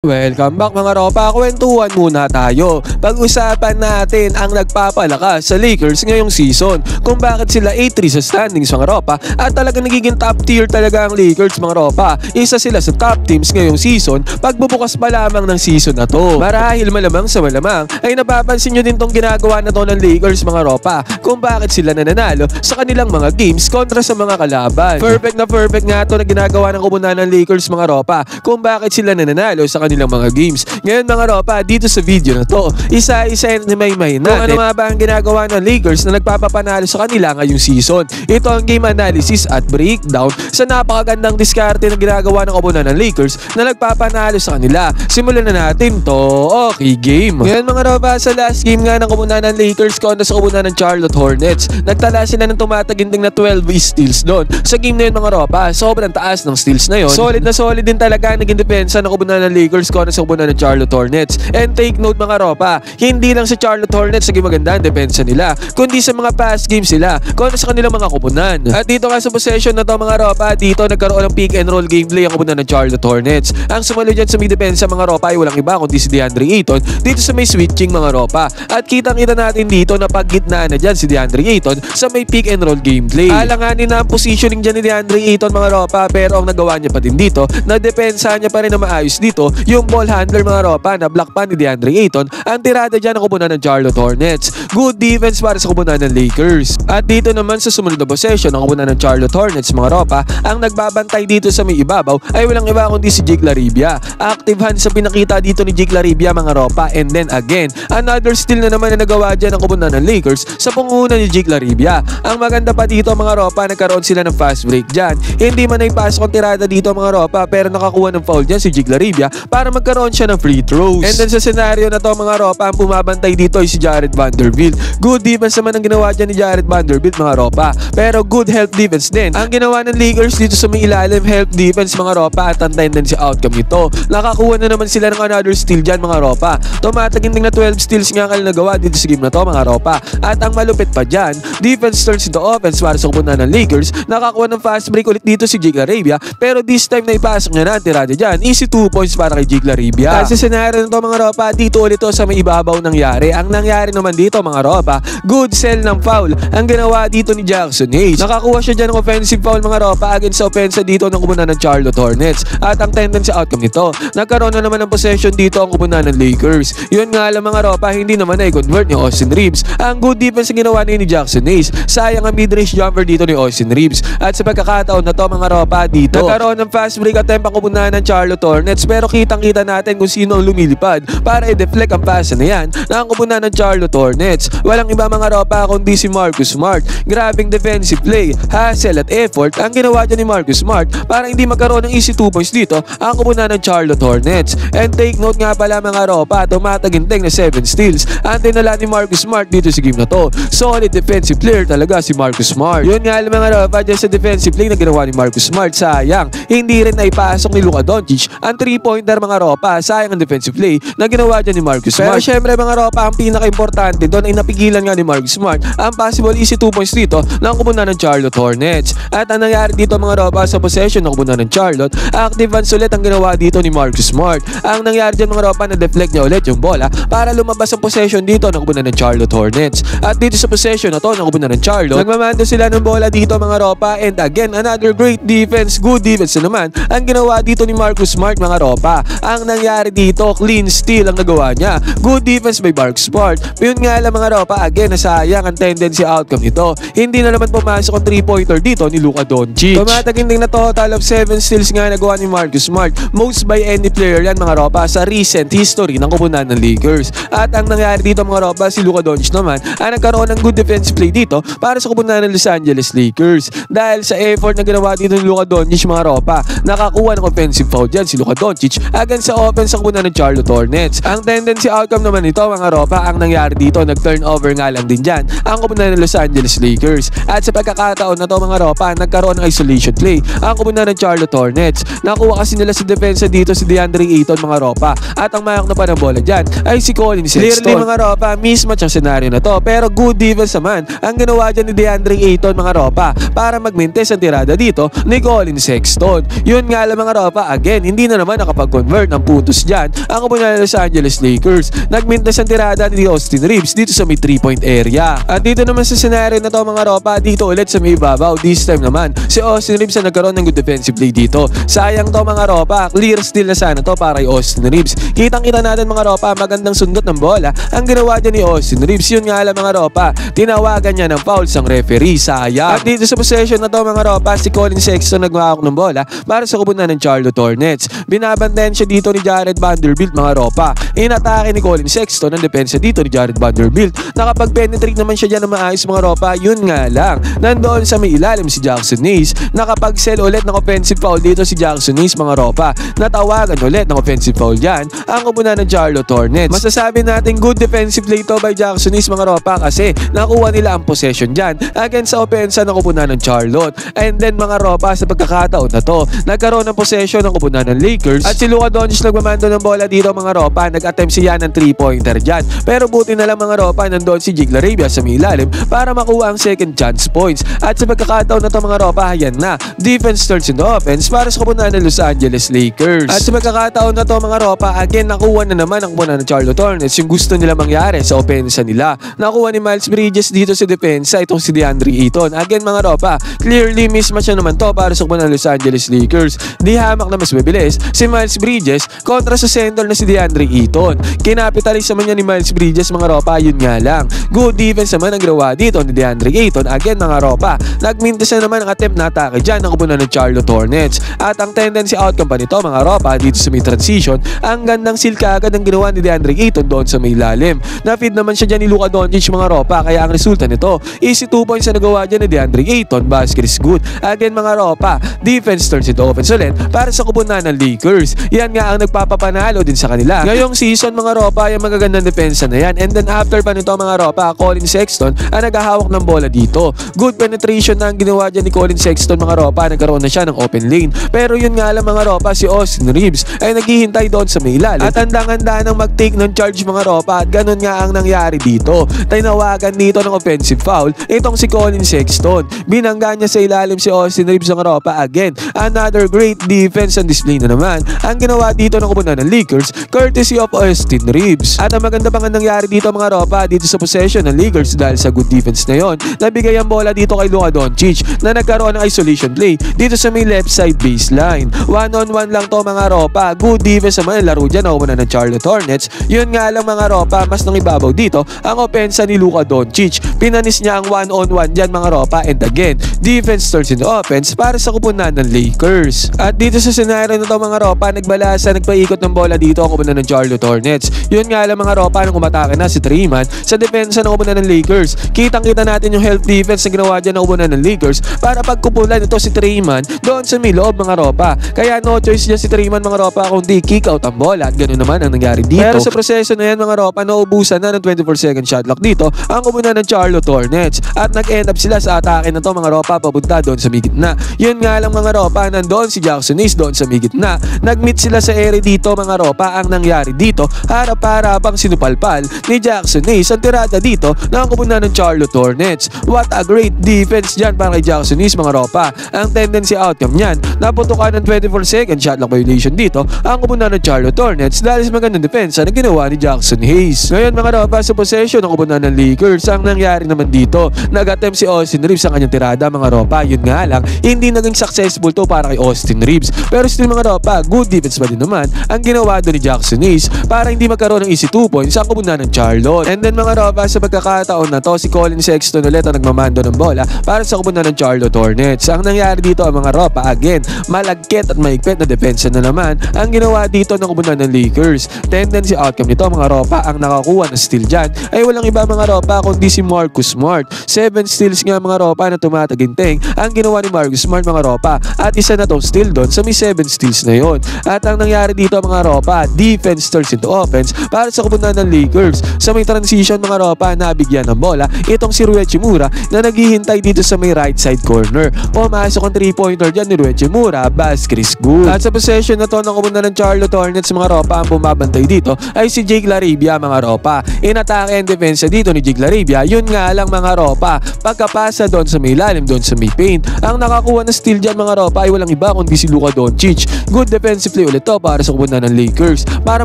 Welcome back mga ropa, kwentuhan muna tayo. Pag-usapan natin ang nagpapalakas sa Lakers ngayong season, kung bakit sila 8-3 sa standings mga ropa at talagang nagiging top tier talaga ang Lakers mga ropa. Isa sila sa top teams ngayong season pagbubukas pa lamang ng season na to. Marahil malamang sa malamang ay napapansin nyo din tong ginagawa na to ng Lakers mga ropa, kung bakit sila nananalo sa kanilang mga games kontra sa mga kalaban. Perfect na perfect nga to na ginagawa ng kubunan ng Lakers mga ropa, kung bakit sila nananalo sa kanilang mga games. Ngayon mga ropa, dito sa video na to, isa-isa na may natin kung ano nga ba ang ginagawa ng Lakers na nagpapapanalo sa kanila ngayong season. Ito ang game analysis at breakdown sa napakagandang diskarte na ginagawa ng kubunan ng Lakers na nagpapanalo sa kanila. Simulan na natin to. Okay, game. Ngayon mga ropa, sa last game nga ng kubunan ng Lakers kontra sa kubunan ng Charlotte Hornets, nagtala sila ng tumataginting na 12 steals doon. Sa game na yun mga ropa, sobrang taas ng steals na yun. Solid na solid din talaga ang naging depensa ng kubunan ng Lakers kontra sa kubunan ng Charlotte Hornets. And take note mga ropa, hindi lang sa Charlotte Hornets naging maganda ang depensa nila, kundi sa mga past games sila kontra sa kanilang mga kubunan. At dito nga sa possession na to mga ropa, dito nagkaroon ng pick and roll gameplay ang kubunan ng Charlotte Hornets. Ang sumalo dyan sa may depensa mga ropa ay walang iba kundi si DeAndre Ayton dito sa may switching mga ropa. At kitang-kita natin dito na paggitnaan na dyan si DeAndre Ayton sa may pick and roll gameplay. Alanganin na ang positioning dyan ni DeAndre Ayton mga ropa, pero ang nagawa niya pa din dito, na depensa niya pa rin na maayos dito yung ball handler mga ropa, na block pa ni DeAndre Ayton ang tirada dyan ng kubunan ng Charlotte Hornets. Good defense para sa kubunan ng Lakers. At dito naman sa sumunod na possession ng kubunan ng Charlotte Hornets mga ropa, ang nagbabantay dito sa may ibabaw ay walang iba kundi si Jake Laribia. Active hand sa pinakita dito ni Jake Laribia mga ropa, and then again another steal na naman na nagawa dyan ng kubunan ng Lakers sa pangunan ni Jake Laribia. Ang maganda pa dito mga ropa, nagkaroon sila ng fast break dyan. Hindi man ay pasok ang tirada dito mga ropa, pero nakakuha ng foul dyan si Jake Laribia para magkaroon siya ng free throws. And then sa senaryo na to mga ropa, ang pumabantay dito ay si Jared Vanderbilt. Good defense naman ang ginawa dyan ni Jared Vanderbilt mga ropa, pero good help defense din ang ginawa ng Lakers dito sa may ilalim. Help defense mga ropa, at ang tendency outcome nito, nakakuha na naman sila ng another steal dyan mga ropa. Tumataginting na 12 steals nga ang nagawa dito sa game na to mga ropa. At ang malupit pa dyan, defense turns into offense para sa kubunan ng Lakers. Nakakuha ng fast break ulit dito si Jake Laribia, pero this time na ipasok niya na ang tirada dyan. Easy 2 points para kay Jake Laribia. Sa senaryo nito mga ropa, dito ulit to sa may ibabaw nangyari. Ang nangyari naman dito mga ropa, good sell ng foul ang ginawa dito ni Jackson Hayes. Nakakuha siya dyan ng offensive foul mga ropa against sa offensa dito ng kubunan ng Charlotte Hornets. At ang tendency outcome nito, nagkaroon na naman ng possession dito ang kubunan ng Lakers. Yun nga lang mga ropa, hindi naman ay convert ni Austin Reeves. Ang good defense ang ginawa ni Jackson Hayes. Sayang ang mid-range jumper dito ni Austin Reeves. At sa pagkakataon na to mga ropa, dito nagkaroon ng fast break attempt ang kubunan ng Charlotte Hornets, pero kitang-kita natin kung sino ang lumilipad para i-deflect ang pass na yan na ang kubunan ng Charlotte Hornets. Walang iba mga ropa kundi si Marcus Smart. Grabing defensive play, hustle at effort ang ginawa dyan ni Marcus Smart para hindi magkaroon ng easy 2 points dito ang kubunan ng Charlotte Hornets. And take note nga pala mga ropa, tumataginting na 7 steals ang tinala ni Marcus Smart dito sa game na to. Solid defensive player talaga si Marcus Smart. Yun nga lang mga ropa, dyan sa defensive play na ginawa ni Marcus Smart, sayang hindi rin naipasok ni Luka Doncic ang 3-pointer mga ropa. Sayang ang defensive play na ginawa dyan ni Marcus Smart. Pero syempre mga ropa, ang pinaka-importante doon ay napigilan nga ni Marcus Smart ang possible easy 2 points dito ng kubunan ng Charlotte Hornets. At ang nangyari dito mga ropa, sa possession ng kubunan ng Charlotte, active hands ulit ang ginawa dito ni Marcus Smart. Ang nangyari dyan mga ropa, na-deflect niya ulit yung bola para lumabas ang possession dito ng kubunan ng Charlotte Hornets. At dito sa possession na to ng kubunan ng Charlotte, nagmamando sila ng bola dito mga ropa, and again another great defense, good defense na naman ang ginawa dito ni Marcus Smart mga ropa. Ang nangyari dito, clean steal ang nagawa niya. Good defense by Marcus Smart. Yun nga lang mga ropa, again nasayang ang tendency outcome nito. Hindi na naman pumasok ang 3-pointer dito ni Luka Doncic. Tumataginting na total of 7 steals nga nagawa ni Marcus Smart. Most by any player yan mga ropa sa recent history ng kubunan ng Lakers. At ang nangyari dito mga ropa, si Luka Doncic naman ang nagkaroon ng good defensive play dito para sa kubunan ng Los Angeles Lakers. Dahil sa effort na ginawa dito ni Luka Doncic mga ropa, nakakuha ng offensive foul dyan si Luka Doncic against sa offense ang kubunan ng Charlotte Hornets. Ang tendency outcome naman nito mga ropa, ang nangyari dito, nag-turnover nga lang din dyan ang kubunan ng Los Angeles Lakers. At sa pagkakataon na to mga ropa, nagkaroon ng isolation play ang kubunan ng Charlotte Hornets. Nakuha kasi nila sa depensa dito si DeAndre Ayton mga ropa, at ang mayok na pa ng bola dyan ay si Colin Sexton. Clearly mga ropa, mismatch ang senaryo na to, pero good defense naman ang ginawa dyan ni DeAndre Ayton mga ropa para mag-maintain ang tirada dito ni Colin Sexton. Yun nga lang mga ropa, again hindi na naman nakapag nag-convert ng putos dyan ang koponan ng Los Angeles Lakers. Nagmintas ang tirada ni Austin Reeves dito sa may 3-point area. At dito naman sa scenario na to mga ropa, dito ulit sa may ibabaw. This time naman si Austin Reeves ang nagkaroon ng good defensive play dito. Sayang to mga ropa, clear steal na sana to para kay Austin Reeves. Kitang-kita natin mga ropa, magandang sundot ng bola ang ginawa dyan ni Austin Reeves. Yun nga lang mga ropa, tinawagan niya ng foul sang referee, sayang. At dito sa possession na to mga ropa, si Colin Sexton nagmahawak ng bola para sa koponan ng Charlotte Hornets. Binabantayan siya dito ni Jared Vanderbilt mga ropa. Inatake ni Colin Sexton ang depensa dito ni Jared Vanderbilt. Nakapag-penetrate naman siya dyan ng maayos mga ropa, yun nga lang nandoon sa may ilalim si Jackson Hayes. Nakapag-sell ulit ng offensive foul dito si Jackson Hayes mga ropa. Natawagan ulit ng offensive foul dyan ang koponan ng Charlotte Hornets. Masasabi natin good defensive play to by Jackson Hayes mga ropa kasi nakuha nila ang possession dyan against sa opensa ng koponan ng Charlotte. And then mga ropa, sa pagkakataon na to, nagkaroon ng possession ng koponan ng Lakers at si Luka Doncic nagmamando ng bola dito mga ropa. Nag-attempt siya ng 3-pointer dyan. Pero buti na lang mga ropa, nandoon si Jake Larabia sa may ilalim para makuha ang second chance points. At sa pagkakataon na to mga ropa, yan na, defense turns into offense para sa koponan ng Los Angeles Lakers. At sa pagkakataon na to mga ropa, again nakuha na naman ang koponan ng Charlotte Hornets yung gusto nila mangyari sa opensa nila. Nakuha ni Miles Bridges dito sa depensa itong si DeAndre Ayton. Again mga ropa, clearly mismatch na naman to para sa koponan ng Los Angeles Lakers. Di hamak na mas mabilis si Miles Bridges kontra sa center na si DeAndre Ayton. Kinapitalize naman niya ni Miles Bridges mga ropa, yun nga lang. Good defense naman ang ginawa dito ni DeAndre Ayton. Again mga ropa, nagmintas na naman ang attempt na atake dyan ng koponan ng Charlotte Hornets. At ang tendency outcome pa nito mga ropa, dito sa may transition, ang gandang silka agad ang ginawa ni DeAndre Ayton doon sa may lalim. Na-feed naman siya dyan ni Luka Doncic mga ropa, kaya ang resulta nito is 2 points na nagawa dyan ni DeAndre Ayton. Basket is good. Again mga ropa, defense turns into offense ulit para sa koponan ng Lakers. Yan nga ang nagpapapanalo din sa kanila ngayong season mga ropa, yung magagandang depensa na yan. And then after pa nito mga ropa, Colin Sexton ang naghahawak ng bola dito. Good penetration na ang ginawa dyan ni Colin Sexton mga ropa, nagkaroon na siya ng open lane. Pero yun nga lang mga ropa, si Austin Reeves ay naghihintay doon sa may ilalim at handang-handa nang mag-take ng charge mga ropa, at ganun nga ang nangyari dito. Tinawagan dito ng offensive foul itong si Colin Sexton. Binangga niya sa ilalim si Austin Reeves mga ropa. Again, another great defense and display na naman ang ginawa dito ng koponan ng Lakers courtesy of Austin Reeves. At ang maganda pang nangyari dito mga ropa, dito sa possession ng Lakers dahil sa good defense na yon, nabigay ang bola dito kay Luka Doncic na nagkaroon ng isolation play dito sa may left side baseline. 1-on-1 lang to mga ropa. Good defense naman ang laro dyan na koponan ng Charlotte Hornets. Yun nga lang mga ropa, mas nangibabaw dito ang opensa ni Luka Doncic. Pinanis niya ang 1-on-1 dyan mga ropa, and again, defense turns into offense para sa koponan ng Lakers. At dito sa scenario na to mga ropa, nagbalasa, nagpaikot ng bola dito ang koponan ng Charlotte Hornets. Yun nga lang mga ropa, nung umatake na si Treyman sa depensa ng koponan ng Lakers. Kitang-kita natin yung health defense na ginawa dyan ng koponan ng Lakers para pagkupulan ito si Treyman doon sa may loob mga ropa. Kaya no choice dyan si Treyman mga ropa kundi kick out ang bola, at ganoon naman ang nangyari dito. Pero sa proseso na yan mga ropa, naubusan na ng 24-second shot clock dito ang koponan ng Charlotte Hornets at nag-end up sila sa atake na to mga ropa papunta doon sa may gitna. Yun nga lang mga ropa, nandoon si Jackson Hayes doon sa may gitna. Nag-meet sila sa area dito mga ropa. Ang nangyari dito, harap-harapang sinupalpal ni Jackson Hayes ang tirada dito ng koponan ng Charlotte Hornets. What a great defense dyan para kay Jackson Hayes mga ropa. Ang tendency outcome niyan, naputukan ng 24-second shot clock violation dito ang koponan ng Charlotte Hornets dahil sa magandang depensa na ginawa ni Jackson Hayes. Ngayon mga ropa, sa possession ng koponan ng Lakers, ang nangyari naman dito, nag-attempt si Austin Reeves ang kanyang tirada mga ropa. Yun nga lang, hindi naging successful to para kay Austin Reeves. Pero still mga ropa, good defense pa din naman ang ginawa doon ni Jackson Hayes para hindi magkaroon ng easy 2 points ang koponan ng Charlotte. And then mga ropa, sa pagkakataon na to, si Colin Sexton ulit ang nagmamando ng bola para sa koponan ng Charlotte Hornets. Ang nangyari dito ang mga ropa, again, malagkit at maigpit na depensa na naman ang ginawa dito ng koponan ng Lakers. Tendency outcome nito mga ropa, ang nakakuha na steal dyan ay walang iba mga ropa kundi si Marcus Smart. 7 steals nga mga ropa na tumataginting ang ginawa ni Marcus Smart mga ropa, at isa na tong steal doon sa may 7 steals na yon. At ang nangyari dito mga ropa, defense turns into offense para sa koponan ng Lakers. Sa may transition mga ropa, nabigyan ng bola itong si Rui Hachimura na naghihintay dito sa may right side corner. Pumasok ang 3-pointer dyan ni Rui Hachimura, basket is good. At sa possession na to ng koponan ng Charlotte Hornets mga ropa, ang bumabantay dito ay si Jake Larabia mga ropa. Inatake and defense dito ni Jake Larabia. Yun nga lang mga ropa, pagkapasa doon sa may lalim, doon sa may paint, ang nakakuha na steal dyan mga ropa ay walang iba kundi si Luka Doncic. Good defensive play ulit to para sa kupunan ng Lakers para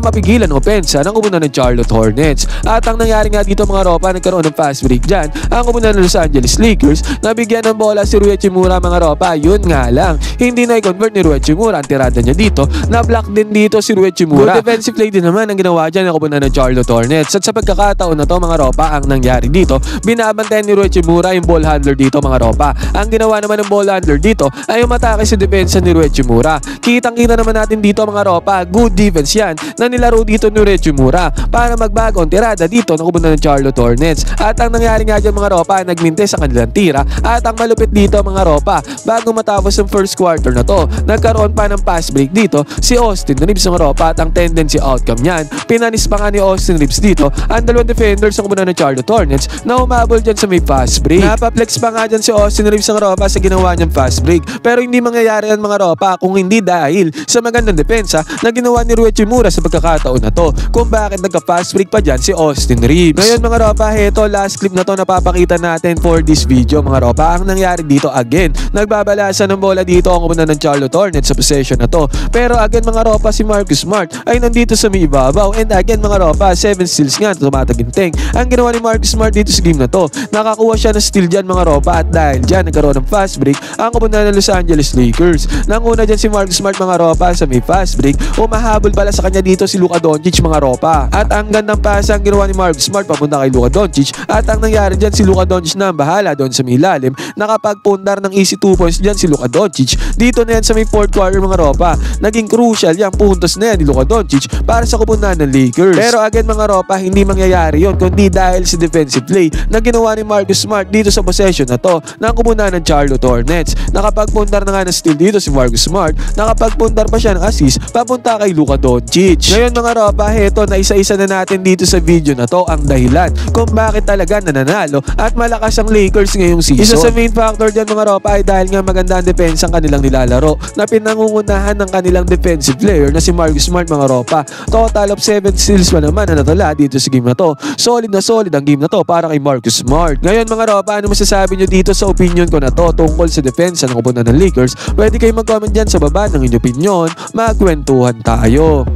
mapigilan ang opensa ng kupunan ng Charlotte Hornets. At ang nangyari nga dito mga ropa, nagkaroon ng fast break dyan ang kupunan ng Los Angeles Lakers. Nabigyan ng bola si Rui Hachimura mga ropa, yun nga lang hindi na i-convert ni Rui Hachimura ang tirada niya dito. Na-block din dito si Rui Hachimura. Good defensive play din naman ang ginawa dyan ng kupunan ng Charlotte Hornets. At sa pagkakataon na to mga ropa, ang nangyari dito, binabantayan ni Rui Hachimura yung ball handler dito mga ropa. Ang ginawa naman ng ball handler dito ay umatake sa depensa ni Rui Hachimura. Kitang-kita naman natin dito mga ropa, good defense yan na nilaro dito ni Rui Hachimura para magbago ang tirada dito ng kupunan ng Charlotte Hornets. At ang nangyari nga dyan mga ropa, nagmintes sa kanilang tira. At ang malupit dito mga ropa, bago matapos ang first quarter na to, nagkaroon pa ng pass break dito si Austin Reeves mga ropa. At ang tendency outcome niyan, pinanis pa nga ni Austin Reeves dito ang dalawang defenders ng kupunan ng Charlotte Hornets na umabol dyan sa may fast break. Napaplex pa nga dyan si Austin Reeves mga ropa sa ginawa niyang fast break. Pero hindi mangyayari yan mga ropa kung hindi dahil sa magandang depensa na ginawa ni Rui Hachimura sa pagkakataon na to, kung bakit nagka-fast break pa dyan si Austin Reeves. Ngayon mga ropa, heto last clip na to napapakita natin for this video mga ropa. Ang nangyari dito again, nagbabalasan ng bola dito ang kupunan ng Charlotte Hornets sa possession na to. Pero again mga ropa, si Marcus Smart ay nandito sa may ibabaw. And again mga ropa, 7 steals nga tumataginting ang ginawa ni Marcus Smart dito sa game na to. Nakakuha siya ng steal dyan mga ropa, at dahil dyan nagkaroon ng fast break ang kupunan ng Los Angeles Lakers. Nanguna dyan si Marcus Smart mga ropa sa may fast break. Umahabol pala sa kanya dito si Luka Doncic mga ropa. At ang gandang pasa ang ginawa ni Marcus Smart papunta kay Luka Doncic. At ang nangyari dyan, si Luka Doncic na ang bahala doon sa may ilalim. Nakapagpundar ng easy 2 points dyan si Luka Doncic. Dito na yan sa may fourth quarter mga ropa. Naging crucial yung puntos na yan ni Luka Doncic para sa kupunan ng Lakers. Pero again mga ropa, hindi mangyayari yon kundi dahil sa defensive play na ginawa ni Marcus Smart dito sa possession na to ng kupunan ng Charlotte Hornets. Nakapagpundar na nga ng steal dito si Marcus Smart. Nakapagpundar pa siya ng assist papunta kay Luka Doncic. Ngayon mga ropa, heto na isa-isa na natin dito sa video na to ang dahilan kung bakit talaga nananalo at malakas ang Lakers ngayong season. Isa sa main factor dyan mga ropa ay dahil nga maganda ang depensa ang kanilang nilalaro na pinangungunahan ng kanilang defensive player na si Marcus Smart mga ropa. Total of 7 steals pa naman na natala dito sa game na to. Solid na solid ang game na to para kay Marcus Smart. Ngayon mga ropa, ano masasabi nyo dito sa opinion ko na to tungkol sa depensa ng kupunan ng Lakers? Pwede kayo mag-comment dyan sa baba ng inyong opinion. Magkwentuhan tayo.